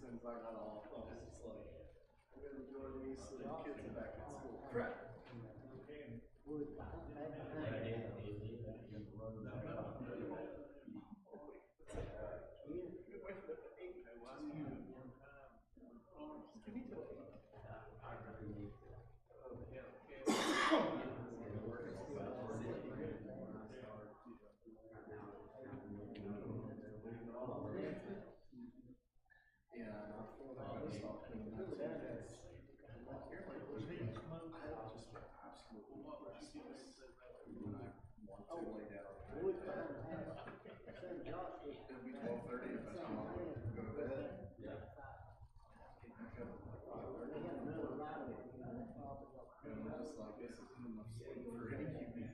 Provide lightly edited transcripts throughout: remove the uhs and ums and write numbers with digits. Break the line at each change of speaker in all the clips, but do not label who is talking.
Seems like that all. It's just like, I'm going to join me so the kids are back at school. Correct. It'll be 12:30 if I come up and go to bed. And I'm just like, this isn't enough sleep for any evening.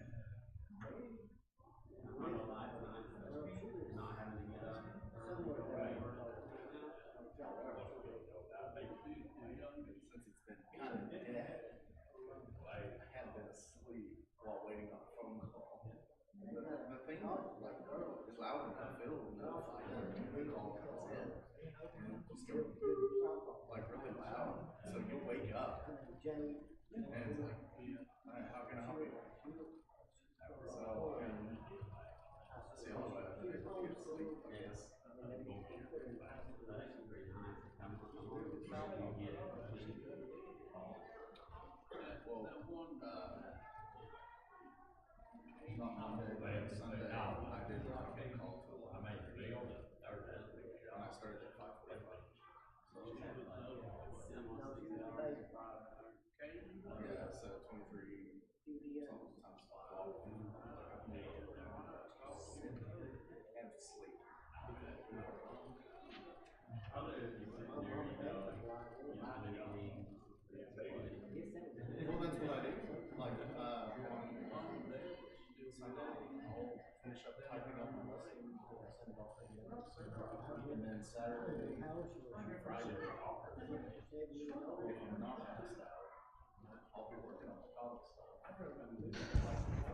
Since it's been kind of dead, I had been asleep while waiting on a phone call. The thing like is loud enough, it'll notify you when the call comes in. And it'll just go like really loud. So you'll wake up and it's like, alright, how can I help you? So that's the only way I've been able to get sleep, I guess. Not Monday, but Sunday, I did not get a call till 11:30. And I started at 5:45. Yeah, so 23 times 5. And sleep. Well, that's what I do. Like, Sunday, I'll finish up typing up my lesson, send it off to you. And then Saturday and Friday, if I'm not passed out, I'll be working on the college stuff.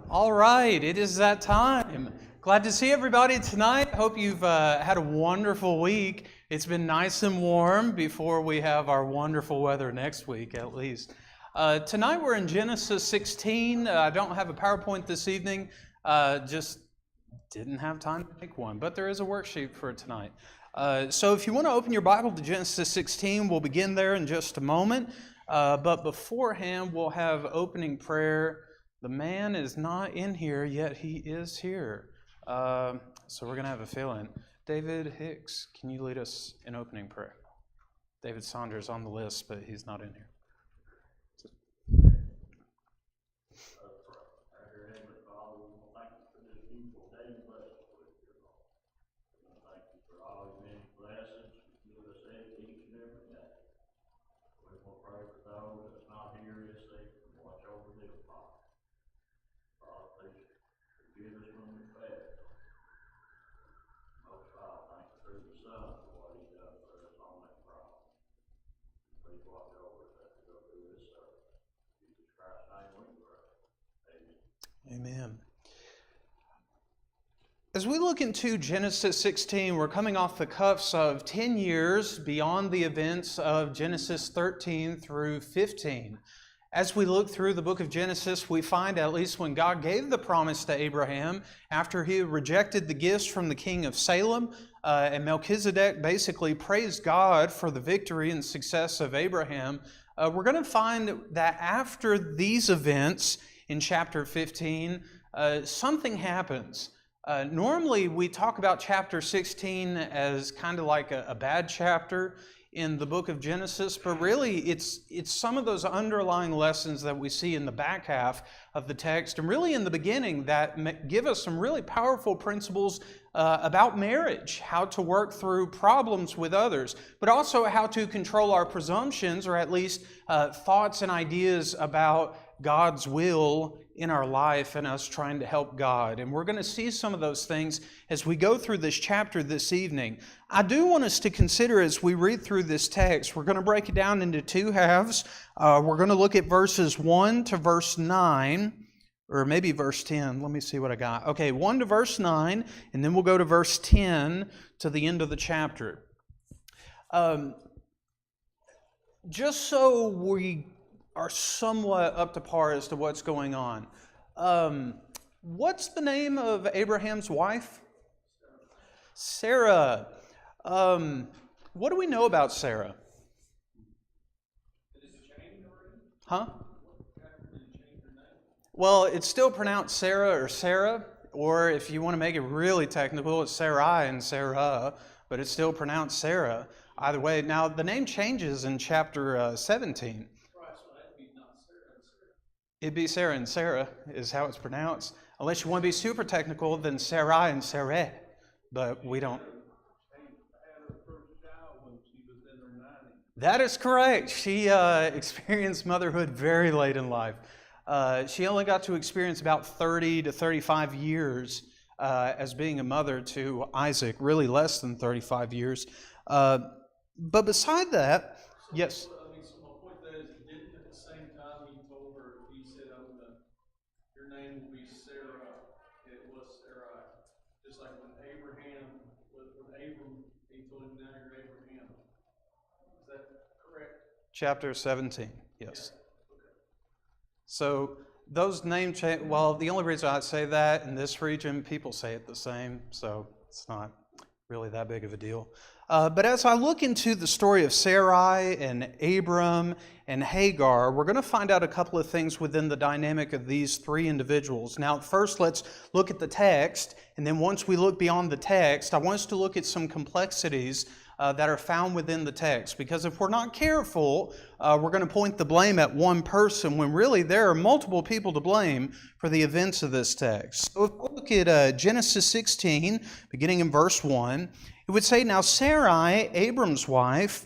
All right, it is that time. Glad to see everybody tonight. Hope you've had a wonderful week. It's been nice and warm before we have our wonderful weather next week, at least. Tonight we're in Genesis 16. I don't have a PowerPoint this evening. Just didn't have time to make one, but there is a worksheet for tonight. So if you want to open your Bible to Genesis 16, we'll begin there in just a moment. But beforehand, we'll have opening prayer. The man is not in here, yet he is here. So we're going to have a fill-in. David Hicks, can you lead us in opening prayer? David Saunders on the list, but he's not in here. Amen. As we look into Genesis 16, we're coming off the cuffs of 10 years beyond the events of Genesis 13 through 15. As we look through the book of Genesis, we find at least when God gave the promise to Abraham, after he rejected the gifts from the king of Salem, and Melchizedek basically praised God for the victory and success of Abraham, we're going to find that after these events in chapter 15, something happens. Normally, we talk about chapter 16 as kind of like a bad chapter in the book of Genesis, but really it's some of those underlying lessons that we see in the back half of the text and really in the beginning that give us some really powerful principles about marriage, how to work through problems with others, but also how to control our presumptions or at least thoughts and ideas about God's will in our life and us trying to help God. And we're going to see some of those things as we go through this chapter this evening. I do want us to consider as we read through this text, we're going to break it down into two halves. We're going to look at verses 1 to verse 9, or maybe verse 10. Let me see what I got. Okay, 1 to verse 9, and then we'll go to verse 10 to the end of the chapter. Just so we are somewhat up to par as to what's going on. What's the name of Abraham's wife? Sarah. What do we know about Sarah? Huh? Well, it's still pronounced Sarah, or if you want to make it really technical, it's Sarai and Sarah, but it's still pronounced Sarah. Either way, now the name changes in chapter 17. It'd be Sarah and Sarah is how it's pronounced. Unless you want to be super technical, then Sarai and Sarah. But we don't. That is correct. She experienced motherhood very late in life. She only got to experience about 30 to 35 years as being a mother to Isaac, really less than 35 years. But beside that, yes. Chapter 17, yes. So those name change, well, the only reason I say that in this region, people say it the same, so it's not really that big of a deal. But as I look into the story of Sarai and Abram and Hagar, we're going to find out a couple of things within the dynamic of these three individuals. Now, first, let's look at the text, and then once we look beyond the text, I want us to look at some complexities that are found within the text. Because if we're not careful, we're going to point the blame at one person when really there are multiple people to blame for the events of this text. So if we look at Genesis 16, beginning in verse 1, it would say, "Now Sarai, Abram's wife,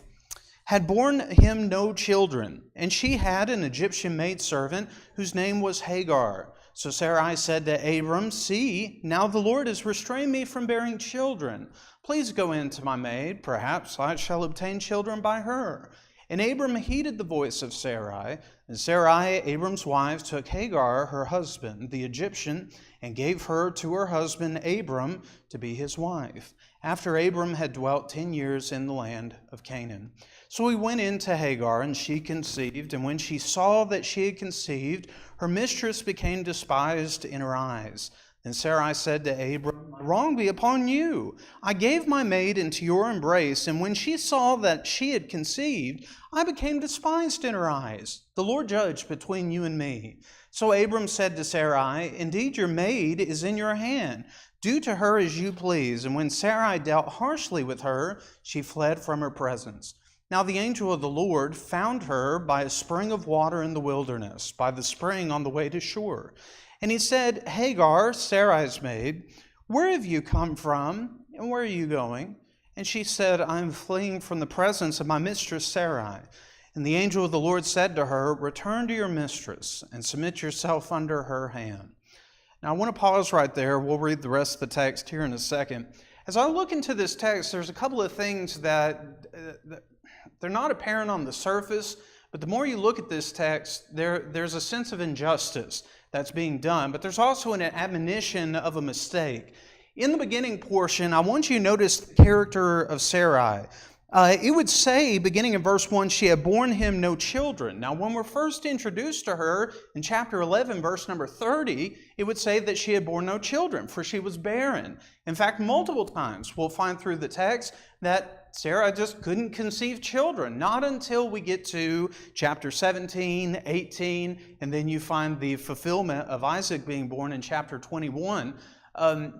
had borne him no children, and she had an Egyptian maidservant whose name was Hagar. So Sarai said to Abram, 'See, now the Lord has restrained me from bearing children. Please go in to my maid, perhaps I shall obtain children by her.' And Abram heeded the voice of Sarai. And Sarai, Abram's wife, took Hagar, her husband, the Egyptian, and gave her to her husband Abram to be his wife, after Abram had dwelt 10 years in the land of Canaan. So he went in to Hagar, and she conceived. And when she saw that she had conceived, her mistress became despised in her eyes. Then Sarai said to Abram, 'Wrong be upon you. I gave my maid into your embrace, and when she saw that she had conceived, I became despised in her eyes. The Lord judge between you and me.' So Abram said to Sarai, 'Indeed, your maid is in your hand. Do to her as you please.' And when Sarai dealt harshly with her, she fled from her presence. Now the angel of the Lord found her by a spring of water in the wilderness, by the spring on the way to Shur. And he said, 'Hagar, Sarai's maid, where have you come from, and where are you going?' And she said, 'I am fleeing from the presence of my mistress Sarai.' And the angel of the Lord said to her, 'Return to your mistress, and submit yourself under her hand.'" Now I want to pause right there. We'll read the rest of the text here in a second. As I look into this text, there's a couple of things that they're not apparent on the surface, but the more you look at this text, there's a sense of injustice that's being done, but there's also an admonition of a mistake. In the beginning portion, I want you to notice the character of Sarai. It would say, beginning in verse 1, she had borne him no children. Now, when we're first introduced to her in chapter 11, verse number 30, it would say that she had borne no children, for she was barren. In fact, multiple times we'll find through the text that Sarah just couldn't conceive children, not until we get to chapter 17, 18, and then you find the fulfillment of Isaac being born in chapter 21.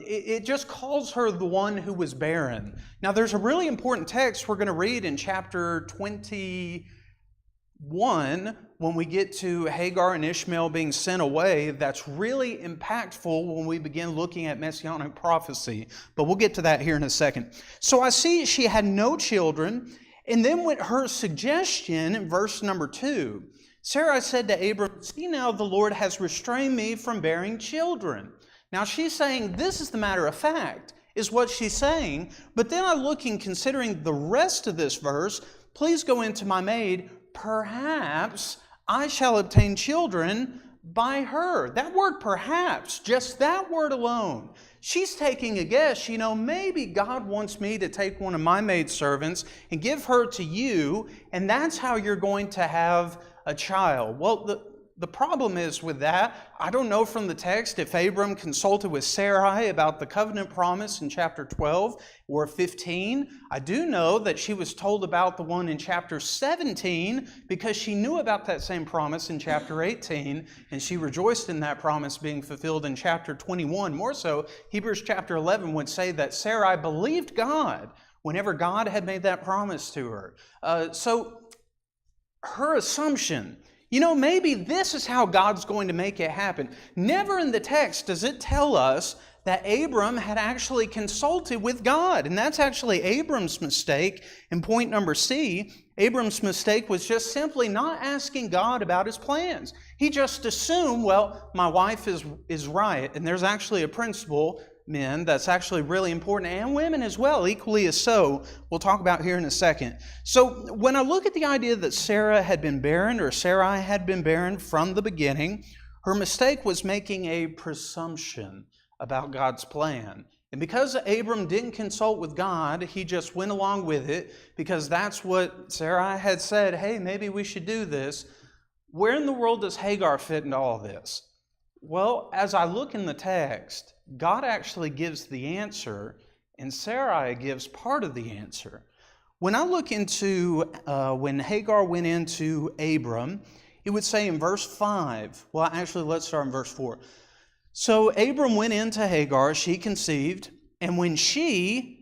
It just calls her the one who was barren. Now, there's a really important text we're going to read in chapter 21 when we get to Hagar and Ishmael being sent away. That's really impactful when we begin looking at messianic prophecy. But we'll get to that here in a second. So I see she had no children. And then with her suggestion in verse number 2, Sarai said to Abram, "See now, the Lord has restrained me from bearing children." Now she's saying this is the matter of fact, is what she's saying. But then I look in considering the rest of this verse, "Please go into my maid, perhaps I shall obtain children by her." That word perhaps, just that word alone. She's taking a guess. Maybe God wants me to take one of my maidservants and give her to you, and that's how you're going to have a child. Well, the problem is with that, I don't know from the text if Abram consulted with Sarai about the covenant promise in chapter 12 or 15. I do know that she was told about the one in chapter 17 because she knew about that same promise in chapter 18, and she rejoiced in that promise being fulfilled in chapter 21. More so, Hebrews chapter 11 would say that Sarai believed God whenever God had made that promise to her. So her assumption, maybe this is how God's going to make it happen. Never in the text does it tell us that Abram had actually consulted with God. And that's actually Abram's mistake. In point number C, Abram's mistake was just simply not asking God about his plans. He just assumed, well, my wife is right. And there's actually a principle, men, that's actually really important, and women as well, equally as so, we'll talk about here in a second. So when I look at the idea that Sarai had been barren from the beginning, her mistake was making a presumption about God's plan. And because Abram didn't consult with God, he just went along with it because that's what Sarai had said, hey, maybe we should do this. Where in the world does Hagar fit into all this? Well, as I look in the text, God actually gives the answer, and Sarai gives part of the answer. When I look into when Hagar went into Abram, it would say in verse 5, well, actually, let's start in verse 4. So Abram went into Hagar, she conceived, and when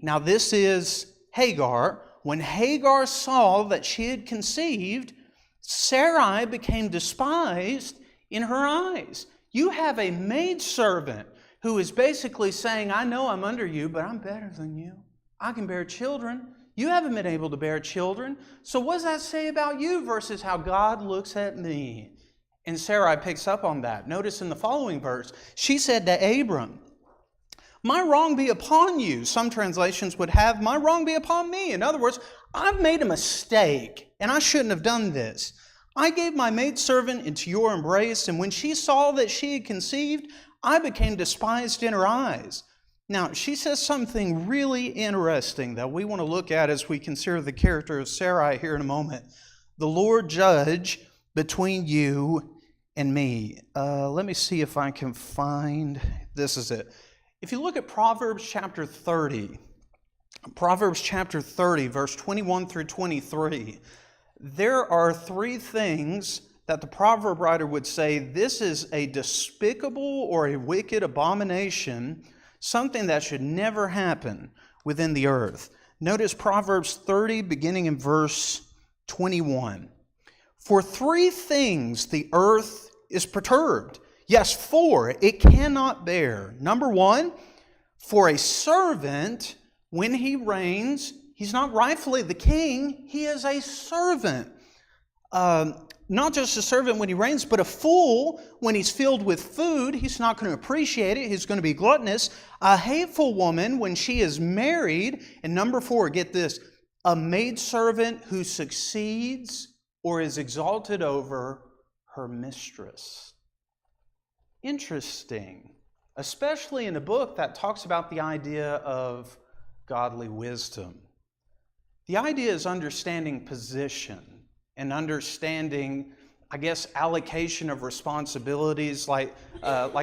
now this is Hagar, when Hagar saw that she had conceived, Sarai became despised in her eyes. You have a maidservant who is basically saying, I know I'm under you, but I'm better than you. I can bear children. You haven't been able to bear children. So what does that say about you versus how God looks at me? And Sarai picks up on that. Notice in the following verse, she said to Abram, my wrong be upon you. Some translations would have, my wrong be upon me. In other words, I've made a mistake, and I shouldn't have done this. I gave my maidservant into your embrace, and when she saw that she had conceived, I became despised in her eyes. Now, she says something really interesting that we want to look at as we consider the character of Sarai here in a moment. The Lord judge between you and me. Let me see if I can find, this is it. If you look at Proverbs chapter 30, verse 21 through 23, there are three things that the proverb writer would say, this is a despicable or a wicked abomination, something that should never happen within the earth. Notice Proverbs 30, beginning in verse 21. For three things the earth is perturbed. Yes, four it cannot bear. Number one, for a servant, when he reigns, he's not rightfully the king, he is a servant. Not just a servant when he reigns, but a fool when he's filled with food. He's not going to appreciate it. He's going to be gluttonous. A hateful woman when she is married. And number four, get this, a maidservant who succeeds or is exalted over her mistress. Interesting, especially in a book that talks about the idea of godly wisdom. The idea is understanding position and understanding, I guess, allocation of responsibilities like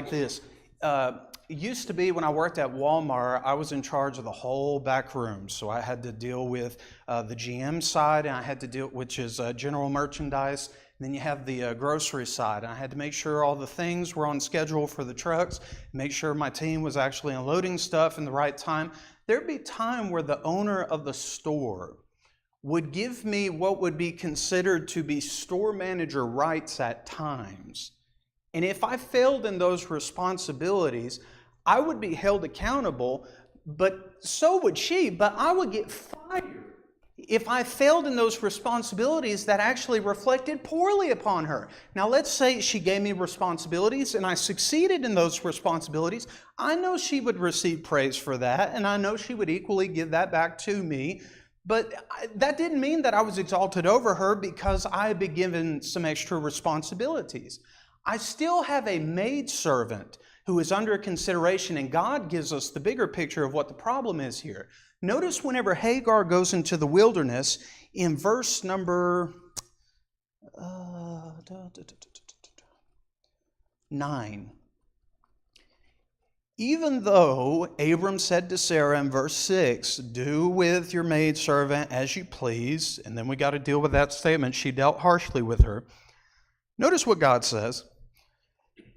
this. It used to be when I worked at Walmart, I was in charge of the whole back room. So I had to deal with the GM side, and I had to deal, which is general merchandise. And then you have the grocery side. And I had to make sure all the things were on schedule for the trucks, make sure my team was actually unloading stuff in the right time. There'd be time where the owner of the store would give me what would be considered to be store manager rights at times. And if I failed in those responsibilities, I would be held accountable, but so would she, but I would get fired. If I failed in those responsibilities, that actually reflected poorly upon her. Now, let's say she gave me responsibilities and I succeeded in those responsibilities. I know she would receive praise for that, and I know she would equally give that back to me. But that didn't mean that I was exalted over her because I had been given some extra responsibilities. I still have a maidservant who is under consideration, and God gives us the bigger picture of what the problem is here. Notice whenever Hagar goes into the wilderness, in verse number 9, even though Abram said to Sarah in verse 6, do with your maidservant as you please, and then we got to deal with that statement, she dealt harshly with her. Notice what God says.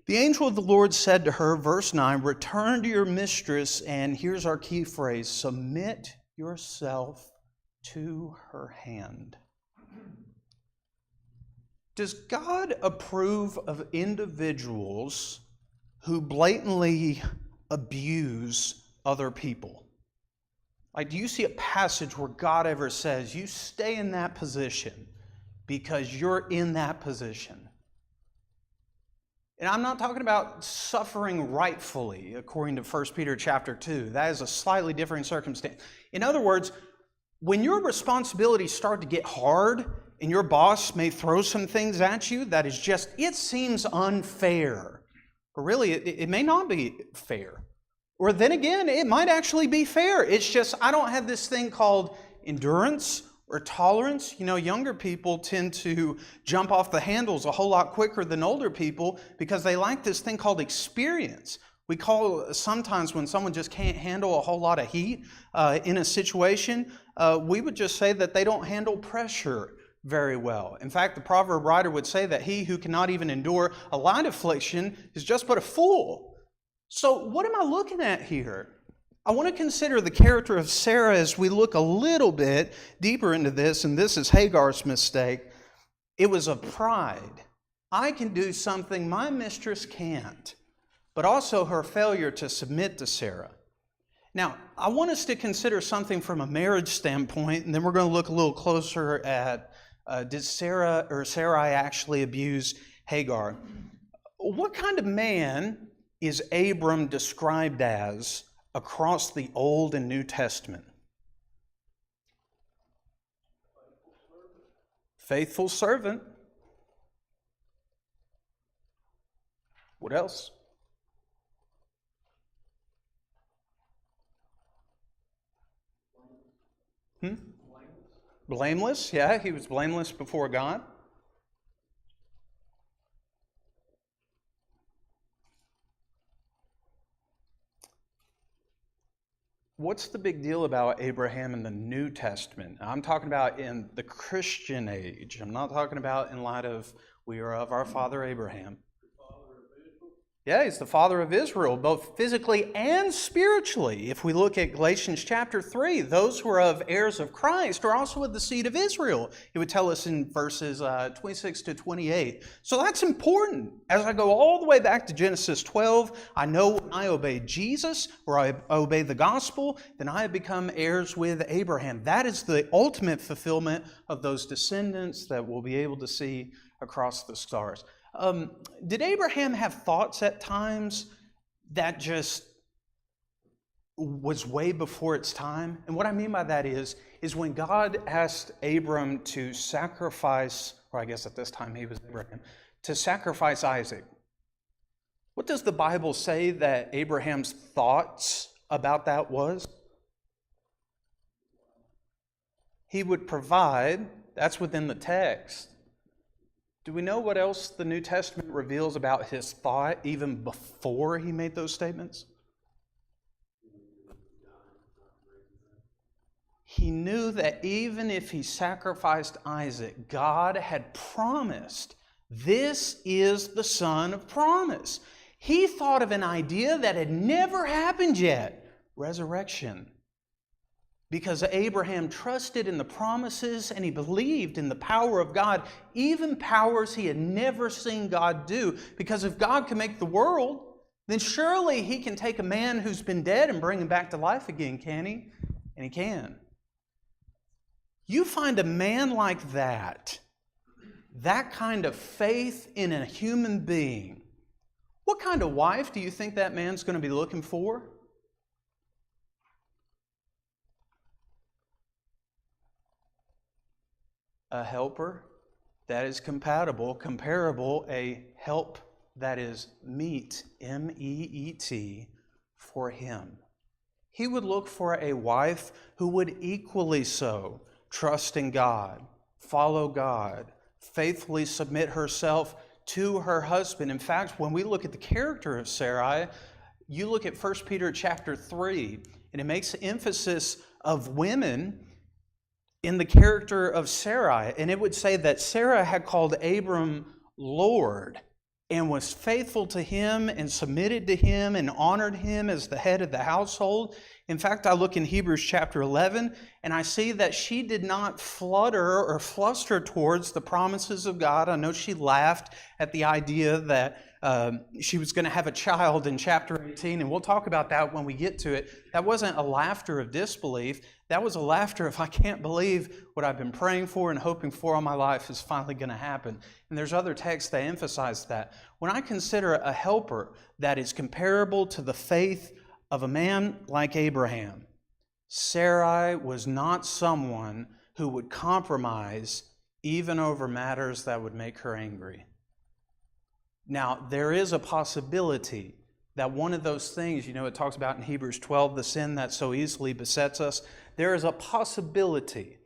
The angel of the Lord said to her, verse 9, return to your mistress, and here's our key phrase, submit yourself to her hand. Does God approve of individuals who blatantly abuse other people? Like, do you see a passage where God ever says, you stay in that position because you're in that position? And I'm not talking about suffering rightfully, according to 1 Peter chapter 2. That is a slightly different circumstance. In other words, when your responsibilities start to get hard and your boss may throw some things at you that is just, it seems unfair. Or really, it may not be fair. Or then again, it might actually be fair. It's just, I don't have this thing called endurance or tolerance. You know, younger people tend to jump off the handles a whole lot quicker than older people because they like this thing called experience. We call sometimes when someone just can't handle a whole lot of heat in a situation, we would just say that they don't handle pressure very well. In fact, the proverb writer would say that he who cannot even endure a light affliction is just but a fool. So what am I looking at here? I want to consider the character of Sarah as we look a little bit deeper into this, and this is Hagar's mistake. It was of pride. I can do something my mistress can't, but also her failure to submit to Sarah. Now, I want us to consider something from a marriage standpoint, and then we're going to look a little closer at did Sarah or Sarai actually abuse Hagar? What kind of man is Abram described as across the Old and New Testament? Faithful servant. What else? Blameless. Yeah, he was blameless before God. What's the big deal about Abraham in the New Testament? I'm talking about in the Christian age. I'm not talking about in light of we are of our father Abraham. Yeah, he's the father of Israel, both physically and spiritually. If we look at Galatians chapter 3, those who are of heirs of Christ are also of the seed of Israel. It would tell us in verses 26 to 28. So that's important. As I go all the way back to Genesis 12, I know when I obey Jesus or I obey the gospel, then I have become heirs with Abraham. That is the ultimate fulfillment of those descendants that we'll be able to see across the stars. Did Abraham have thoughts at times that just was way before its time? And what I mean by that is when God asked Abram to sacrifice, or I guess at this time he was Abraham, to sacrifice Isaac, what does the Bible say that Abraham's thoughts about that was? He would provide, that's within the text. Do we know what else the New Testament reveals about his thought even before he made those statements? He knew that even if he sacrificed Isaac, God had promised, this is the son of promise. He thought of an idea that had never happened yet, resurrection. Because Abraham trusted in the promises and he believed in the power of God, even powers he had never seen God do. Because if God can make the world, then surely he can take a man who's been dead and bring him back to life again, can he? And he can. You find a man like that kind of faith in a human being, what kind of wife do you think that man's going to be looking for? A helper that is comparable, a help that is meet, M-E-E-T, for him. He would look for a wife who would equally so trust in God, follow God, faithfully submit herself to her husband. In fact, when we look at the character of Sarai, you look at 1 Peter chapter 3, and it makes emphasis of women in the character of Sarai. And it would say that Sarah had called Abram Lord and was faithful to him and submitted to him and honored him as the head of the household. In fact, I look in Hebrews chapter 11 and I see that she did not flutter or fluster towards the promises of God. I know she laughed at the idea that she was going to have a child in chapter 18, and we'll talk about that when we get to it. That wasn't a laughter of disbelief. That was a laughter of, I can't believe what I've been praying for and hoping for all my life is finally going to happen. And there's other texts that emphasize that. When I consider a helper that is comparable to the faith of a man like Abraham, Sarai was not someone who would compromise even over matters that would make her angry. Now, there is a possibility that one of those things, it talks about in Hebrews 12, the sin that so easily besets us. There is a possibility,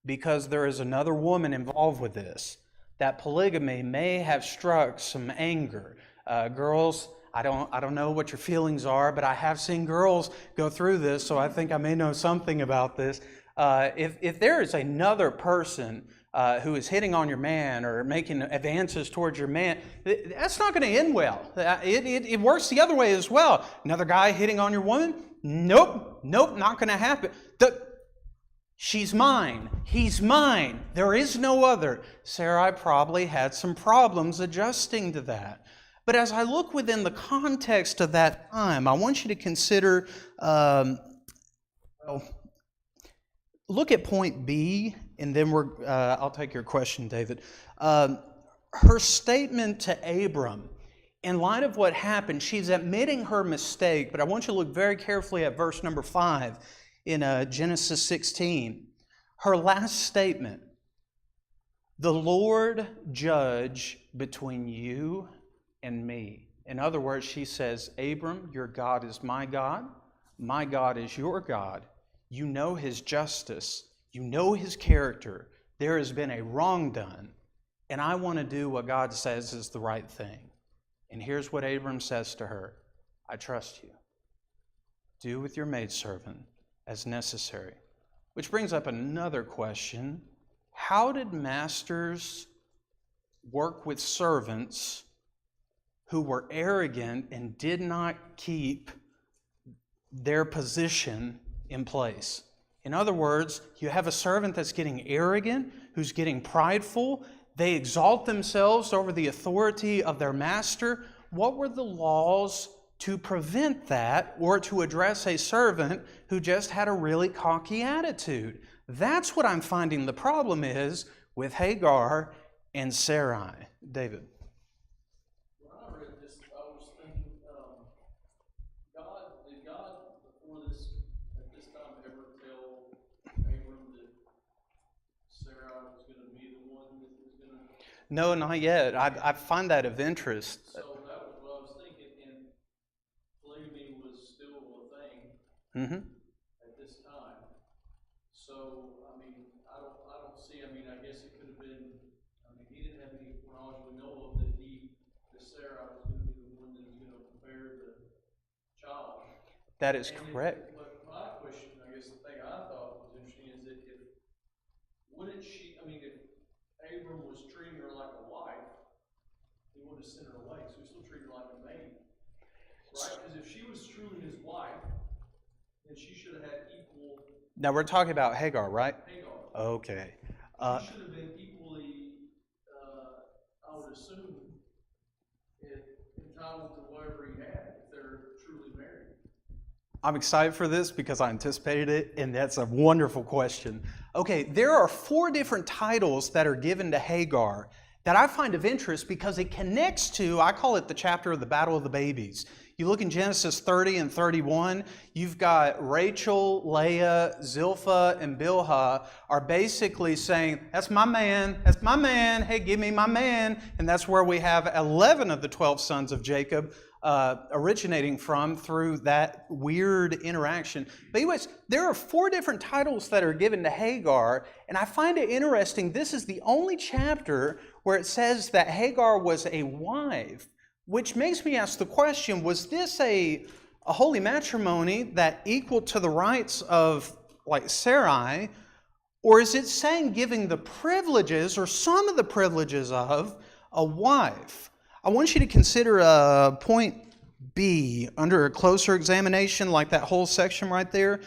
because there is another woman involved with this, that polygamy may have struck some anger. Girls, I don't know what your feelings are, but I have seen girls go through this, so I think I may know something about this. If there is another person who is hitting on your man or making advances towards your man, that's not going to end well. It works the other way as well. Another guy hitting on your woman? Nope, not going to happen. She's mine. He's mine. There is no other. Sarai probably had some problems adjusting to that. But as I look within the context of that time, I want you to consider, look at point B, and then I'll take your question, David. Her statement to Abram, in light of what happened, she's admitting her mistake, but I want you to look very carefully at verse number 5 in Genesis 16. Her last statement, the Lord judge between you and me. In other words, she says, Abram, your God is my God is your God. You know his justice. You know his character. There has been a wrong done, and I want to do what God says is the right thing. And here's what Abram says to her, I trust you. Do with your maidservant as necessary. Which brings up another question. How did masters work with servants who were arrogant and did not keep their position in place? In other words, you have a servant that's getting arrogant, who's getting prideful. They exalt themselves over the authority of their master. What were the laws to prevent that, or to address a servant who just had a really cocky attitude? That's what I'm finding the problem is with Hagar and Sarai. David.
When I read this, I was thinking, did God before this, at this time, ever tell Abram that Sarah was going to be the one that was going to...
No, not yet. I find that of interest.
So that was what I was thinking, and polygamy was still a thing at this time. So, I mean, I don't see, I guess it could have been, he didn't have any knowledge we know of that Sarah was going to be the one that was going to prepare the child.
That is correct.
But my question, I guess the thing I thought was interesting is that if Abram was treating her like a wife, he wouldn't have sent her away, so he still treated her like a maid. Right? Because if she was truly his wife, then she should have had equal...
Now we're talking about Hagar, right?
Hagar.
Okay.
She should have been equally, I would assume, entitled to whatever he had if they're truly married.
I'm excited for this because I anticipated it, and that's a wonderful question. Okay, there are 4 different titles that are given to Hagar that I find of interest because it connects to, I call it the chapter of the Battle of the Babies. You look in Genesis 30 and 31, you've got Rachel, Leah, Zilpah, and Bilhah are basically saying, that's my man, hey, give me my man. And that's where we have 11 of the 12 sons of Jacob originating from through that weird interaction. But anyways, there are 4 different titles that are given to Hagar, and I find it interesting. This is the only chapter where it says that Hagar was a wife, which makes me ask the question, was this a holy matrimony that equal to the rights of like Sarai, or is it saying giving the privileges or some of the privileges of a wife? I want you to consider point B under a closer examination, like that whole section right there.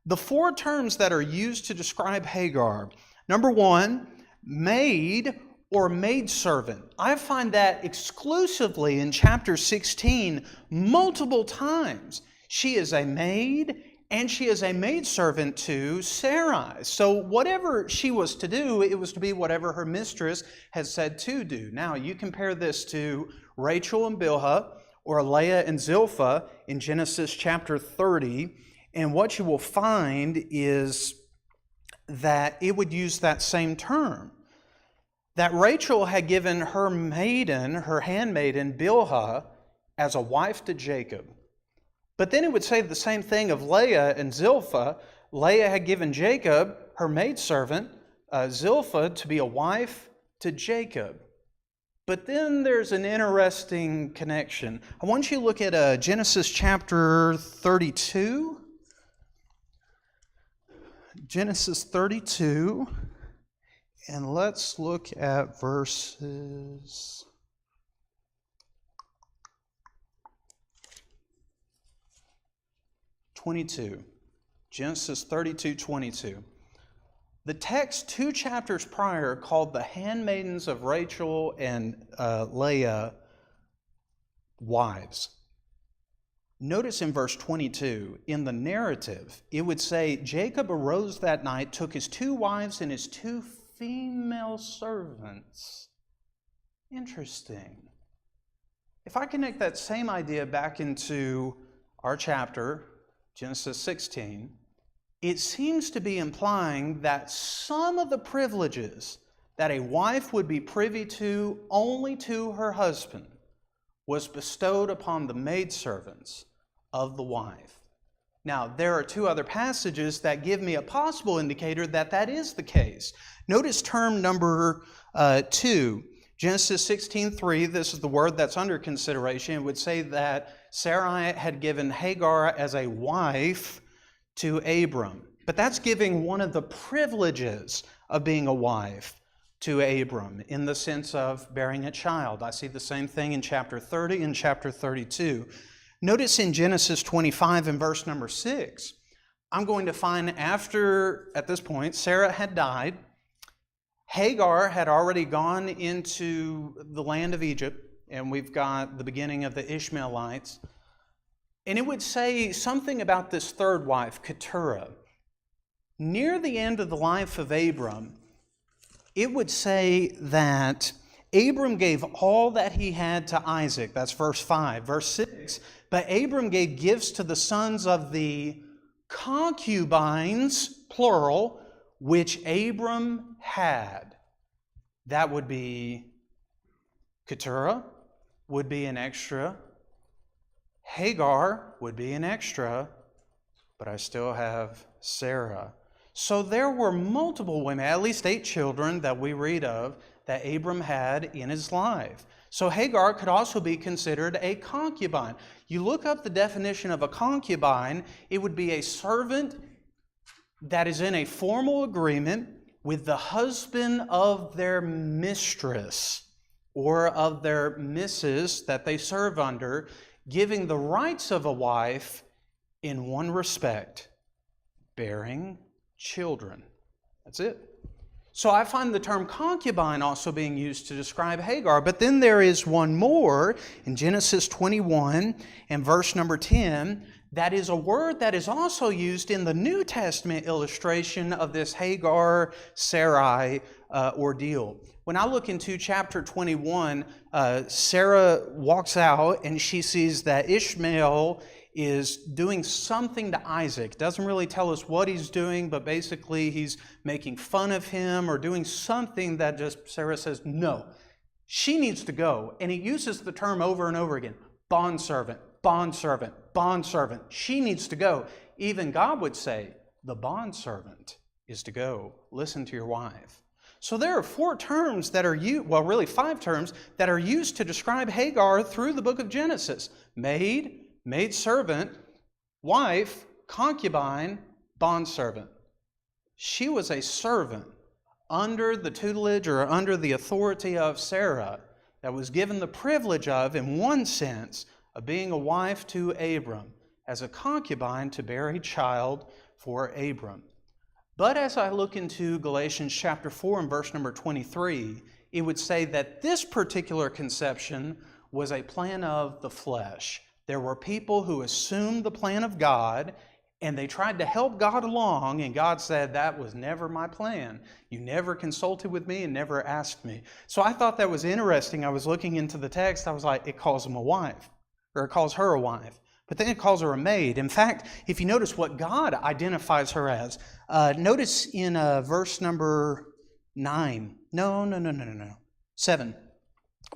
The 4 terms that are used to describe Hagar. Number 1, maid or maidservant. I find that exclusively in chapter 16 multiple times. She is a maid and she is a maidservant to Sarai. So whatever she was to do, it was to be whatever her mistress had said to do. Now you compare this to Rachel and Bilhah or Leah and Zilpah in Genesis chapter 30, and what you will find is that it would use that same term. That Rachel had given her maiden, her handmaiden, Bilhah, as a wife to Jacob. But then it would say the same thing of Leah and Zilpah. Leah had given Jacob, her maidservant, Zilpah, to be a wife to Jacob. But then there's an interesting connection. I want you to look at Genesis chapter 32. Genesis 32. And let's look at verses 22. Genesis 32:22. The text 2 chapters prior called the handmaidens of Rachel and Leah wives. Notice in verse 22, in the narrative, it would say, Jacob arose that night, took his 2 wives and his 2 female servants. Interesting. If I connect that same idea back into our chapter, Genesis 16, it seems to be implying that some of the privileges that a wife would be privy to only to her husband was bestowed upon the maidservants of the wife. Now, there are 2 other passages that give me a possible indicator that that is the case. Notice term number 2. Genesis 16:3, this is the word that's under consideration. It would say that Sarai had given Hagar as a wife to Abram. But that's giving one of the privileges of being a wife to Abram in the sense of bearing a child. I see the same thing in chapter 30 and chapter 32. Notice in Genesis 25 and verse number 6, I'm going to find at this point, Sarah had died. Hagar had already gone into the land of Egypt, and we've got the beginning of the Ishmaelites. And it would say something about this 3rd wife, Keturah. Near the end of the life of Abram, it would say that Abram gave all that he had to Isaac. That's verse 5. Verse 6, but Abram gave gifts to the sons of the concubines, plural, which Abram had. That would be Keturah, would be an extra. Hagar would be an extra, but I still have Sarah. So there were multiple women, at least 8 children that we read of that Abram had in his life. So Hagar could also be considered a concubine. You look up the definition of a concubine, it would be a servant that is in a formal agreement with the husband of their mistress or of their missus that they serve under, giving the rights of a wife in one respect, bearing children. That's it. So I find the term concubine also being used to describe Hagar. But then there is one more in Genesis 21 and verse number 10 That is a word that is also used in the New Testament illustration of this Hagar-Sarai ordeal. When I look into chapter 21, Sarah walks out and she sees that Ishmael is doing something to Isaac. Doesn't really tell us what he's doing, but basically he's making fun of him or doing something that just Sarah says, no, she needs to go. And he uses the term over and over again, bondservant, bondservant, bondservant. She needs to go. Even God would say, the bondservant is to go. Listen to your wife. So there are 4 terms that are used, well, really 5 terms that are used to describe Hagar through the book of Genesis. Maid, maidservant, wife, concubine, bondservant. She was a servant under the tutelage or under the authority of Sarah that was given the privilege of, in one sense, of being a wife to Abram, as a concubine to bear a child for Abram. But as I look into Galatians chapter 4 and verse number 23, it would say that this particular conception was a plan of the flesh. There were people who assumed the plan of God, and they tried to help God along, and God said, that was never my plan. You never consulted with me and never asked me. So I thought that was interesting. I was looking into the text. I was like, it calls him a wife, or it calls her a wife. But then it calls her a maid. In fact, if you notice what God identifies her as, notice in verse number 9. No. 7.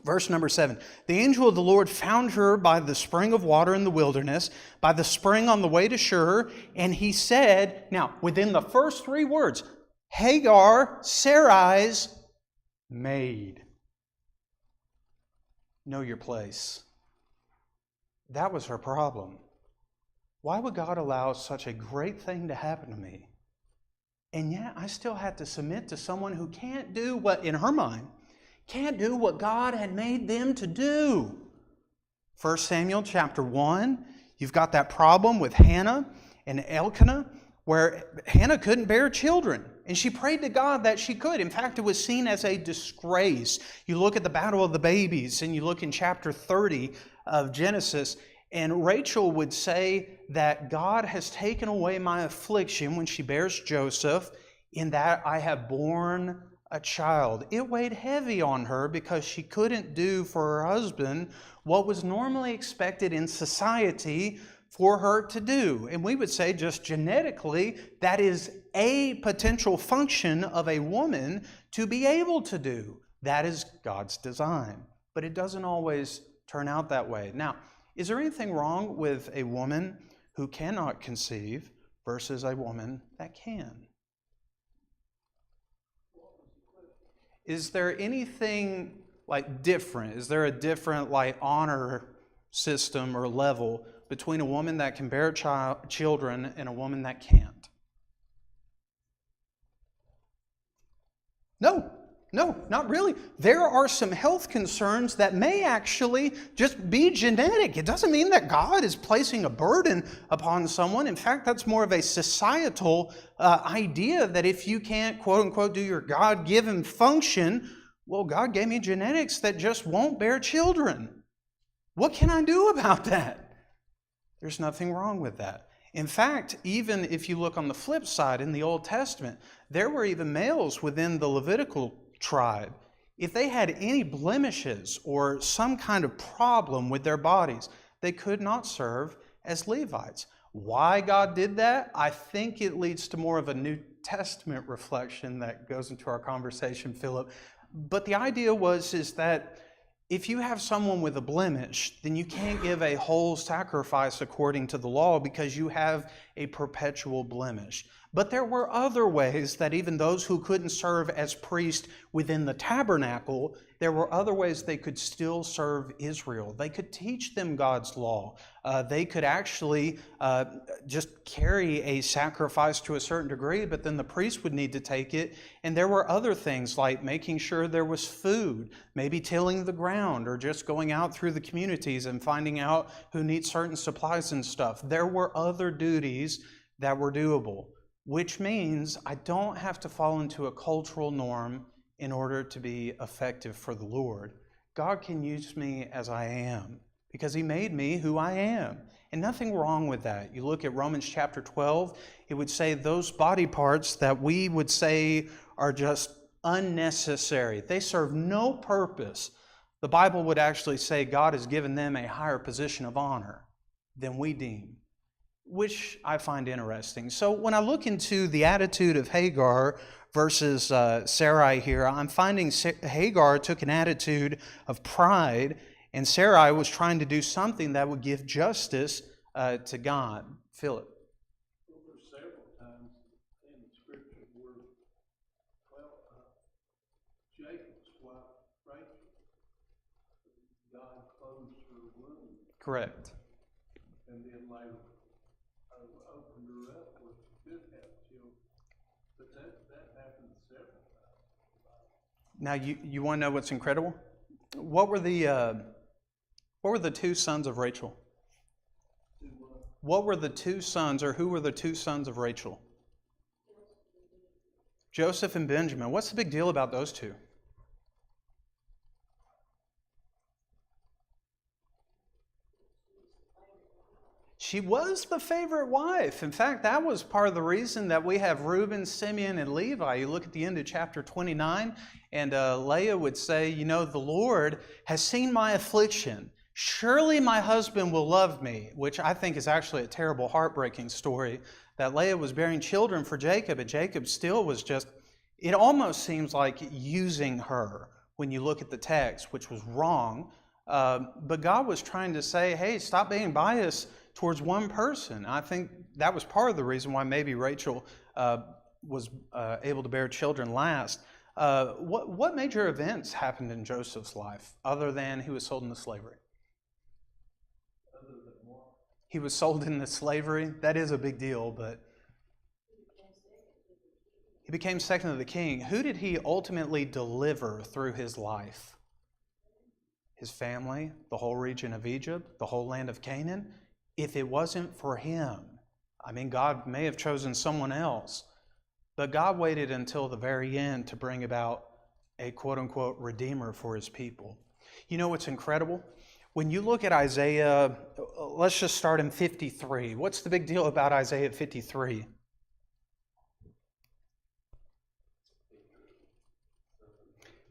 Verse number 7. The angel of the Lord found her by the spring of water in the wilderness, by the spring on the way to Shur, and he said, now, within the first 3 words, Hagar, Sarai's maid. Know your place. That was her problem. Why would God allow such a great thing to happen to me? And yet I still had to submit to someone who can't do what, in her mind, can't do what God had made them to do. 1 Samuel chapter 1, you've got that problem with Hannah and Elkanah, where Hannah couldn't bear children. And she prayed to God that she could. In fact, it was seen as a disgrace. You look at the battle of the babies, and you look in chapter 30 of Genesis, and Rachel would say that God has taken away my affliction when she bears Joseph, in that I have borne a child. It weighed heavy on her because she couldn't do for her husband what was normally expected in society for her to do. And we would say just genetically, that is a potential function of a woman to be able to do. That is God's design. But it doesn't always turn out that way. Now, is there anything wrong with a woman who cannot conceive versus a woman that can? Is there anything like different? Is there a different like honor system or level between a woman that can bear children and a woman that can't? No, not really. There are some health concerns that may actually just be genetic. It doesn't mean that God is placing a burden upon someone. In fact, that's more of a societal idea that if you can't, quote unquote, do your God-given function, well, God gave me genetics that just won't bear children. What can I do about that? There's nothing wrong with that. In fact, even if you look on the flip side in the Old Testament, there were even males within the Levitical tribe. If they had any blemishes or some kind of problem with their bodies, they could not serve as Levites. Why God did that? I think it leads to more of a New Testament reflection that goes into our conversation, Philip. But the idea is that if you have someone with a blemish, then you can't give a whole sacrifice according to the law because you have a perpetual blemish. But there were other ways that even those who couldn't serve as priests within the tabernacle, there were other ways they could still serve Israel. They could teach them God's law. They could actually just carry a sacrifice to a certain degree, but then the priest would need to take it. And there were other things like making sure there was food, maybe tilling the ground, or just going out through the communities and finding out who needs certain supplies and stuff. There were other duties that were doable, which means I don't have to fall into a cultural norm in order to be effective for the Lord. God can use me as I am because He made me who I am. And nothing wrong with that. You look at Romans chapter 12, it would say those body parts that we would say are just unnecessary. They serve no purpose. The Bible would actually say God has given them a higher position of honor than we deem, which I find interesting. So when I look into the attitude of Hagar versus Sarai here, I'm finding Hagar took an attitude of pride, and Sarai was trying to do something that would give justice to God. Philip.
Well, there's several times in Scripture where, Jacob's wife, Rachel, God closed her womb.
Correct.
And then later opened her up where she could have children. But that happened several times.
Now you want to know what's incredible? What were the two sons of Rachel? What were the two sons, or who were the two sons of Rachel? Joseph and Benjamin. What's the big deal about those two? She was the favorite wife. In fact, that was part of the reason that we have Reuben, Simeon, and Levi. You look at the end of chapter 29, and Leah would say, the Lord has seen my affliction. Surely my husband will love me, which I think is actually a terrible, heartbreaking story, that Leah was bearing children for Jacob, and Jacob still was just, it almost seems like using her when you look at the text, which was wrong. But God was trying to say, hey, stop being biased towards one person. I think that was part of the reason why maybe Rachel was able to bear children last. What major events happened in Joseph's life other than he was sold into slavery? He was sold into slavery. That is a big deal, but he became second to the king. Who did he ultimately deliver through his life? His family, the whole region of Egypt, the whole land of Canaan. If it wasn't for him, God may have chosen someone else, but God waited until the very end to bring about a quote-unquote redeemer for his people. You know what's incredible? When you look at Isaiah, let's just start in 53. What's the big deal about Isaiah 53?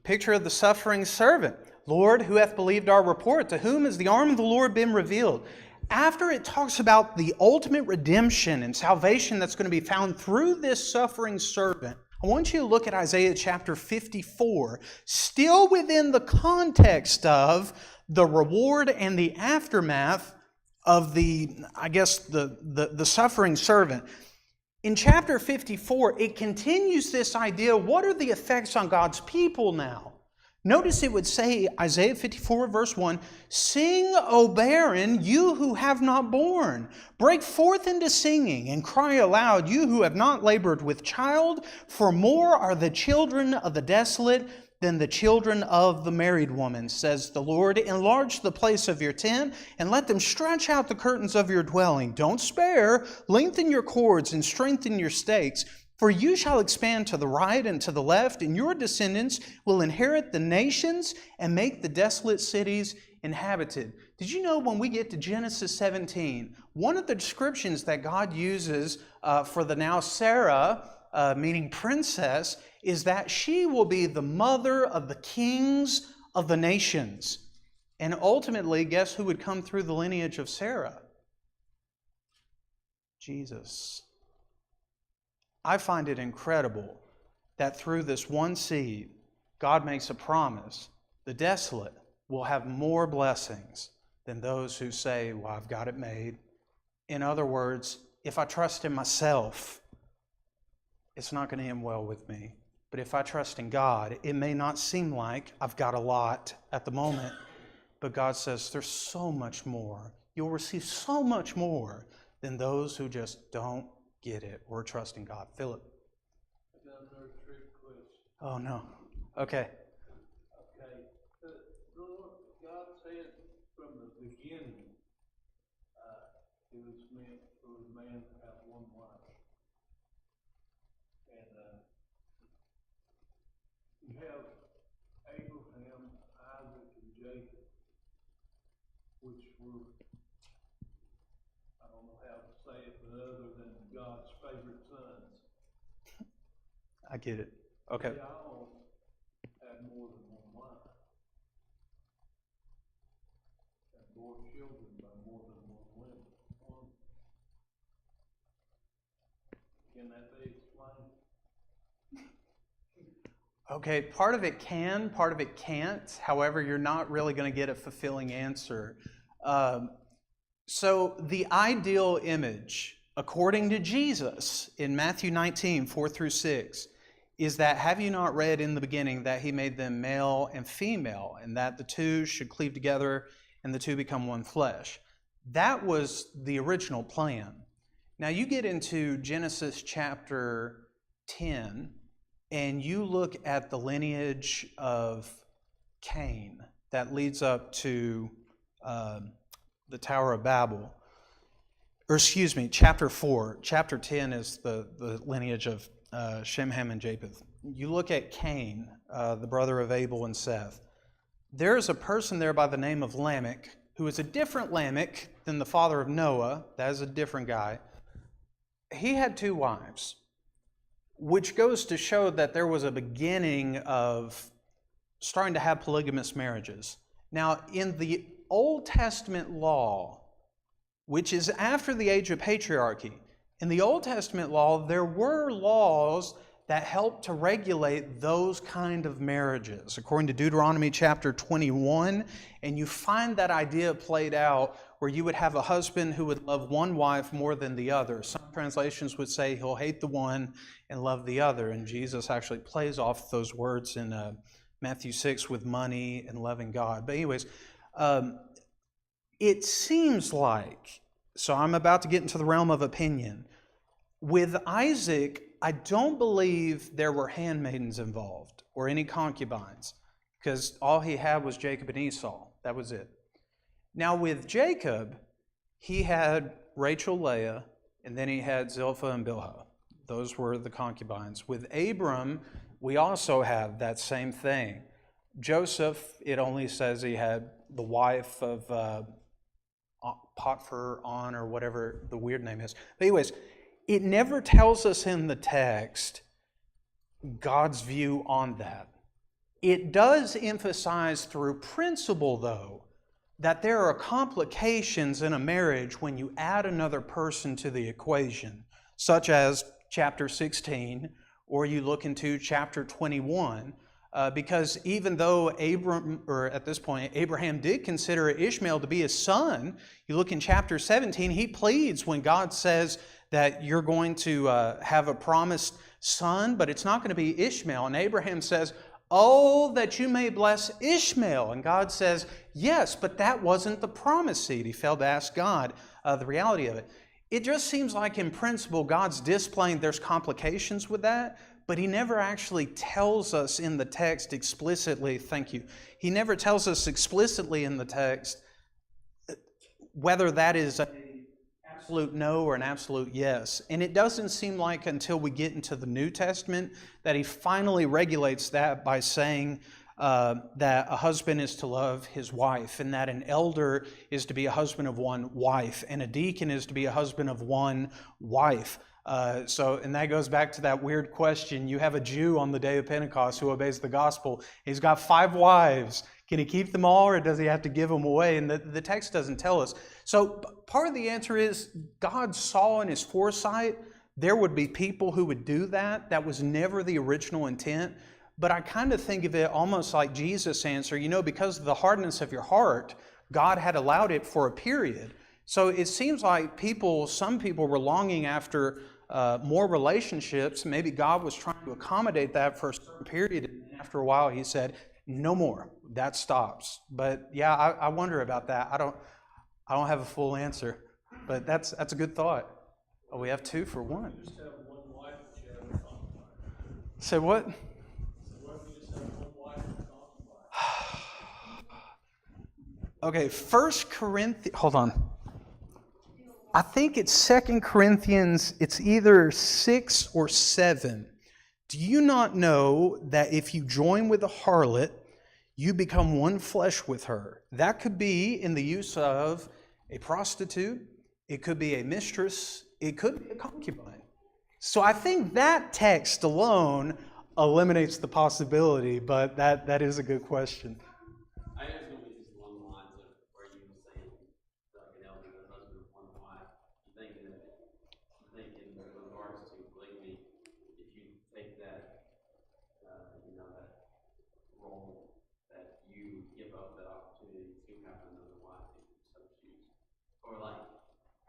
Picture of the suffering servant. Lord, who hath believed our report? To whom has the arm of the Lord been revealed? After it talks about the ultimate redemption and salvation that's going to be found through this suffering servant, I want you to look at Isaiah chapter 54, still within the context of the reward and the aftermath of the suffering servant. In chapter 54, it continues this idea, what are the effects on God's people now? Notice it would say, Isaiah 54 verse 1, "Sing, O barren, you who have not borne. Break forth into singing and cry aloud, you who have not labored with child, for more are the children of the desolate than the children of the married woman, says the Lord. Enlarge the place of your tent, and let them stretch out the curtains of your dwelling. Don't spare, lengthen your cords and strengthen your stakes. For you shall expand to the right and to the left, and your descendants will inherit the nations and make the desolate cities inhabited." Did you know when we get to Genesis 17, one of the descriptions that God uses for the now Sarah, meaning princess, is that she will be the mother of the kings of the nations. And ultimately, guess who would come through the lineage of Sarah? Jesus. I find it incredible that through this one seed, God makes a promise. The desolate will have more blessings than those who say, well, I've got it made. In other words, if I trust in myself, it's not going to end well with me. But if I trust in God, it may not seem like I've got a lot at the moment, but God says there's so much more. You'll receive so much more than those who just don't get it or trust in God. Philip.
I got another trick question.
Oh, no. Okay.
Okay. God said from the beginning, it was meant for a man to have one wife. And you have Abraham, Isaac, and Jacob, which
were, I don't know how to say it, but other than God's favorite sons.
I get it. Okay.
They all had more than one wife. And bore children by more than one woman. Can that be explained?
Okay, part of it can, part of it can't. However, you're not really going to get a fulfilling answer. So the ideal image, according to Jesus in Matthew 19, 4 through 6, is that, have you not read in the beginning that he made them male and female, and that the two should cleave together and the two become one flesh? That was the original plan. Now you get into Genesis chapter 10, and you look at the lineage of Cain that leads up to the Tower of Babel. Or excuse me, chapter 4. Chapter 10 is the lineage of Shem, Ham, and Japheth. You look at Cain, the brother of Abel and Seth. There is a person there by the name of Lamech, who is a different Lamech than the father of Noah. That is a different guy. He had 2 wives, which goes to show that there was a beginning of starting to have polygamous marriages. Now, in the Old Testament law, which is after the age of patriarchy, in the Old Testament law, there were laws that helped to regulate those kind of marriages, according to Deuteronomy chapter 21, and you find that idea played out where you would have a husband who would love one wife more than the other. Some translations would say he'll hate the one and love the other, and Jesus actually plays off those words in Matthew 6 with money and loving God. But anyways, it seems like, so I'm about to get into the realm of opinion, with Isaac, I don't believe there were handmaidens involved or any concubines, because all he had was Jacob and Esau. That was it. Now with Jacob, he had Rachel, Leah, and then he had Zilpah and Bilhah. Those were the concubines. With Abram, we also have that same thing. Joseph, it only says he had the wife of Potiphar on, or whatever the weird name is. But anyways, it never tells us in the text God's view on that. It does emphasize through principle, though, that there are complications in a marriage when you add another person to the equation, such as chapter 16, or you look into chapter 21, because even though Abraham did consider Ishmael to be his son, you look in chapter 17, he pleads when God says that you're going to have a promised son, but it's not going to be Ishmael. And Abraham says, "Oh, that you may bless Ishmael." And God says, "Yes, but that wasn't the promised seed." He failed to ask God the reality of it. It just seems like in principle, God's displaying there's complications with that, but He never actually tells us in the text explicitly, thank you, He never tells us explicitly in the text whether that is an absolute no or an absolute yes. And it doesn't seem like until we get into the New Testament that He finally regulates that by saying that a husband is to love his wife, and that an elder is to be a husband of one wife, and a deacon is to be a husband of one wife. And that goes back to that weird question. You have a Jew on the day of Pentecost who obeys the gospel. He's got 5 wives. Can he keep them all, or does he have to give them away? And the text doesn't tell us. So part of the answer is God saw in His foresight there would be people who would do that. That was never the original intent. But I kind of think of it almost like Jesus' answer, because of the hardness of your heart, God had allowed it for a period. So it seems like some people were longing after more relationships. Maybe God was trying to accommodate that for a certain period, and after a while He said, "No more. That stops." But yeah, I wonder about that. I don't have a full answer, but that's a good thought. Oh, we have 2 for 1.
Just have one wife that you have a concubine.
Say what?
So what if you just have one wife and a concubine?
Okay, 1 Corinthians, hold on. I think it's 2 Corinthians, it's either 6 or 7. Do you not know that if you join with a harlot, you become one flesh with her? That could be in the use of a prostitute, it could be a mistress, it could be a concubine. So I think that text alone eliminates the possibility, but that is a good question.
I was going to be just along the lines of where you were saying, like an elder, a husband of one wife. You think in regards to polygamy, if you take that, that role that you give up that opportunity to have another wife if you so choose, or like,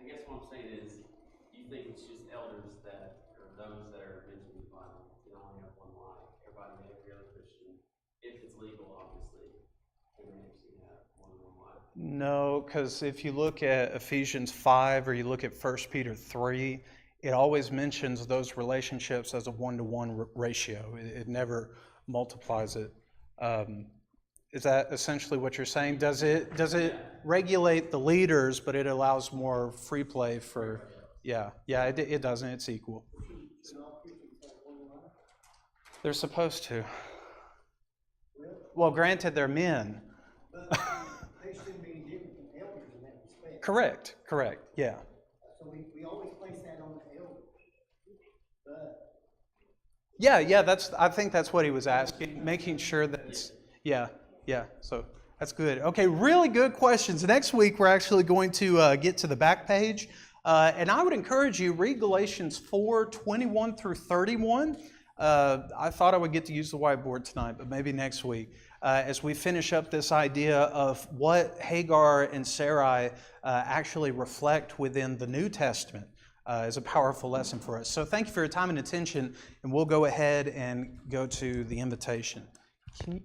I guess what I'm saying is, you think it's just elders that, or those that are mentioned in the Bible, can only have one wife. Everybody, every other Christian, if it's legal, obviously, can actually have more than one wife.
No, because if you look at Ephesians 5 or you look at 1 Peter 3, it always mentions those relationships as a one-to-one ratio. It never multiplies it. Is that essentially what you're saying? Does it regulate the leaders, but it allows more free play for? Yeah, it doesn't. It's equal. They're supposed to. Well, granted, they're men.
But they shouldn't be different from elders in that respect.
Correct, yeah.
So we always place that on the elders. But
Yeah, I think that's what he was asking, making sure that it's, yeah, so that's good. Okay, really good questions. Next week, we're actually going to get to the back page, and I would encourage you, read Galatians 4:21 through 31. I thought I would get to use the whiteboard tonight, but maybe next week, as we finish up this idea of what Hagar and Sarai actually reflect within the New Testament. Is a powerful lesson for us. So thank you for your time and attention, and we'll go ahead and go to the invitation. Can you